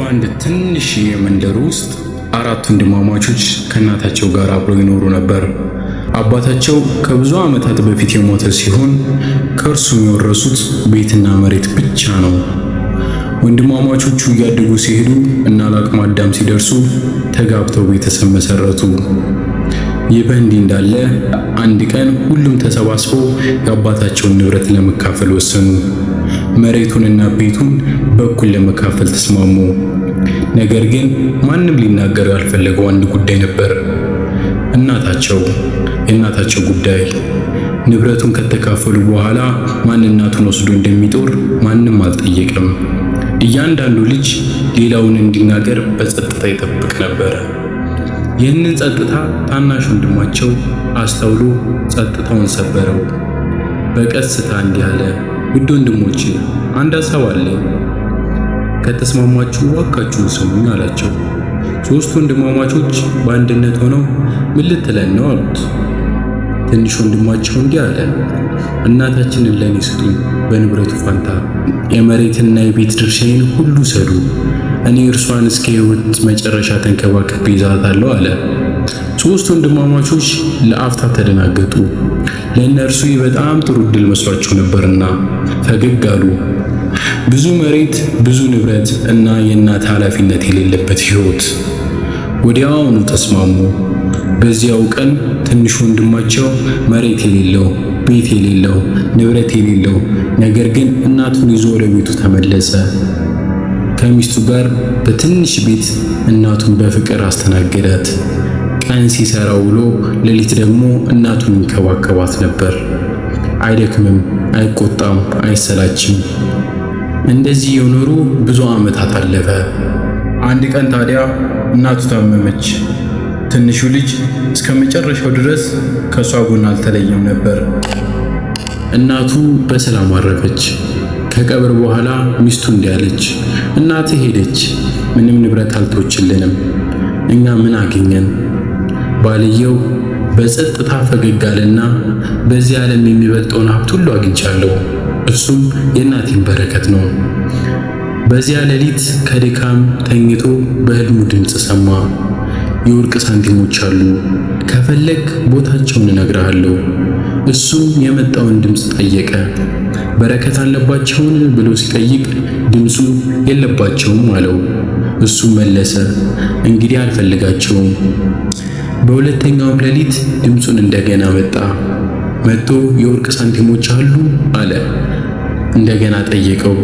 በአንድ ትንሽ የመንደር ውስጥ አራት ወንድማማቾች ከእናታቸው ጋር አብረው ይኖሩ ነበር። አባታቸው ከብዙ ዓመታት በፊት የሞተ ሲሆን ከእርሱም የወረሱት ቤትና መሬት ብቻ ነው። ወንድማማቾቹ እያደጉ ሲሄዱ እና ለአቅመ አዳም ሲደርሱ ተጋብተው ቤተሰብ መሰረቱ። ይህ በእንዲህ እንዳለ አንድ ቀን ሁሉም ተሰባስበው የአባታቸውን ንብረት ለመካፈል ወሰኑ። መሬቱንና ቤቱን በኩል ለመካፈል ተስማሙ። ነገር ግን ማንም ሊናገር ያልፈለገው አንድ ጉዳይ ነበር። የእናታቸው ጉዳይ። ንብረቱን ከተካፈሉ በኋላ ማን እናቱን ወስዶ እንደሚጦር ማንም አልጠየቀም። እያንዳንዱ ልጅ ሌላውን እንዲናገር በጸጥታ ይጠብቅ ነበር። ይህንን ጸጥታ ታናሽ ወንድማቸው አስተውሎ ጸጥታውን ሰበረው። በቀስታ እንዲህ አለ፣ ውድ ወንድሞቼ አንድ ሐሳብ አለኝ። ከተስማማችሁ እባካችሁ ስሙኝ አላቸው። ሦስቱ ወንድማማቾች በአንድነት ሆነው ምን ልትለን ነው አሉት። ትንሽ ወንድማቸው እንዲህ አለ፣ እናታችንን ለኔ ስጡኝ፣ በንብረቱ ፋንታ የመሬትና የቤት ድርሻዬን ሁሉ ሰዱ። እኔ እርሷን እስከ ሕይወት መጨረሻ ተንከባክቤ ይዛታለሁ አለ። ሦስቱ ወንድማማቾች ለአፍታ ተደናገጡ። ለእነርሱ ይህ በጣም ጥሩ ዕድል መስሏቸው ነበርና ፈገግ አሉ። ብዙ መሬት፣ ብዙ ንብረት እና የእናት ኃላፊነት የሌለበት ሕይወት። ወዲያውኑ ተስማሙ። በዚያው ቀን ትንሽ ወንድማቸው መሬት የሌለው፣ ቤት የሌለው፣ ንብረት የሌለው ነገር ግን እናቱን ይዞ ወደ ቤቱ ተመለሰ። ከሚስቱ ጋር በትንሽ ቤት እናቱን በፍቅር አስተናገዳት። ቀን ሲሰራ ውሎ ሌሊት ደግሞ እናቱን ይንከባከባት ነበር። አይደክምም፣ አይቆጣም፣ አይሰላችም። እንደዚህ የኖሩ ብዙ ዓመታት አለፈ። አንድ ቀን ታዲያ እናቱ ታመመች። ትንሹ ልጅ እስከ መጨረሻው ድረስ ከሷ ጎን አልተለየም ነበር። እናቱ በሰላም አረፈች። ከቀብር በኋላ ሚስቱ እንዲህ አለች፣ እናትህ ሄደች፣ ምንም ንብረት አልተወችልንም፣ እኛ ምን አገኘን? ባልየው በጸጥታ ፈገግ አለና በዚህ ዓለም የሚበልጠውን ሀብት ሁሉ አግኝቻለሁ፣ እሱም የእናቴን በረከት ነው። በዚያ ሌሊት ከድካም ተኝቶ በሕልሙ ድምፅ ሰማ። የወርቅ ሳንቲሞች አሉ፣ ከፈለግ ቦታቸውን እነግርሃለሁ። እሱም የመጣውን ድምፅ ጠየቀ። በረከት አለባቸውን ብሎ ሲጠይቅ ድምፁ የለባቸውም አለው። እሱም መለሰ፣ እንግዲህ አልፈልጋቸውም። በሁለተኛውም ሌሊት ድምፁን እንደገና መጥቶ የወርቅ ሳንቲሞች አሉ አለ። እንደገና ጠየቀው፣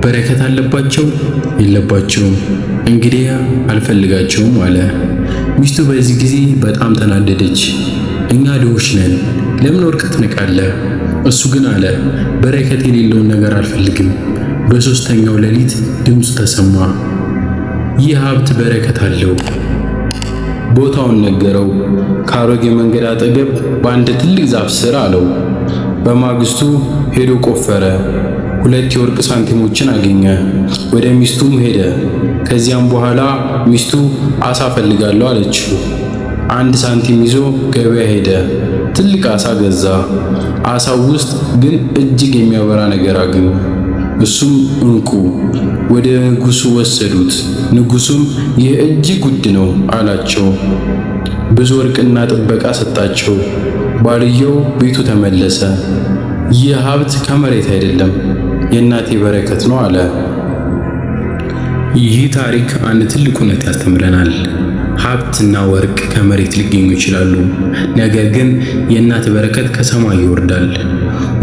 በረከት አለባቸው? የለባቸውም። እንግዲህ አልፈልጋቸውም አለ። ሚስቱ በዚህ ጊዜ በጣም ተናደደች። እኛ ድሆች ነን፣ ለምን ወርቅ ትንቃለህ? እሱ ግን አለ፣ በረከት የሌለውን ነገር አልፈልግም። በሦስተኛው ሌሊት ድምፁ ተሰማ፣ ይህ ሀብት በረከት አለው። ቦታውን ነገረው። ከአሮጌ መንገድ አጠገብ በአንድ ትልቅ ዛፍ ስር አለው። በማግስቱ ሄዶ ቆፈረ። 2 የወርቅ ሳንቲሞችን አገኘ። ወደ ሚስቱም ሄደ። ከዚያም በኋላ ሚስቱ አሳ ፈልጋለሁ አለችው። 1 ሳንቲም ይዞ ገበያ ሄደ። ትልቅ አሳ ገዛ። አሳው ውስጥ ግን እጅግ የሚያበራ ነገር አገኙ። እሱም ዕንቁ። ወደ ንጉሡ ወሰዱት። ንጉሡም ይህ እጅግ ውድ ነው አላቸው። ብዙ ወርቅና ጥበቃ ሰጣቸው። ባልየው ቤቱ ተመለሰ። ይህ ሀብት ከመሬት አይደለም፣ የእናቴ በረከት ነው አለ። ይህ ታሪክ አንድ ትልቅ እውነት ያስተምረናል። ሀብትና ወርቅ ከመሬት ሊገኙ ይችላሉ፣ ነገር ግን የእናት በረከት ከሰማይ ይወርዳል።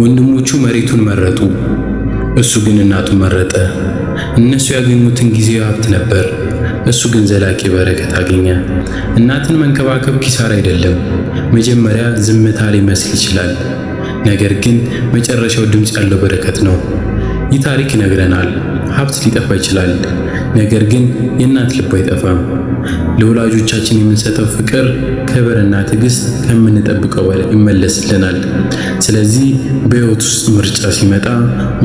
ወንድሞቹ መሬቱን መረጡ፣ እሱ ግን እናቱን መረጠ። እነሱ ያገኙትን ጊዜያዊ ሀብት ነበር፣ እሱ ግን ዘላቂ በረከት አገኘ። እናትን መንከባከብ ኪሳራ አይደለም። መጀመሪያ ዝምታ ሊመስል ይችላል፣ ነገር ግን መጨረሻው ድምፅ ያለው በረከት ነው። ይህ ታሪክ ይነግረናል፣ ሀብት ሊጠፋ ይችላል፣ ነገር ግን የእናት ልብ አይጠፋም። ለወላጆቻችን የምንሰጠው ፍቅር፣ ክብርና ትዕግስት ከምንጠብቀው በላይ ይመለስልናል። ስለዚህ በሕይወት ውስጥ ምርጫ ሲመጣ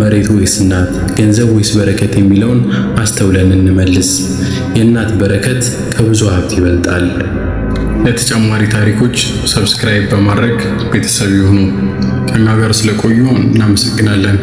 መሬት ወይስ እናት፣ ገንዘብ ወይስ በረከት የሚለውን አስተውለን እንመልስ። የእናት በረከት ከብዙ ሀብት ይበልጣል። ለተጨማሪ ታሪኮች ሰብስክራይብ በማድረግ ቤተሰብ ይሁኑ። ከኛ ጋር ስለቆዩ እናመሰግናለን።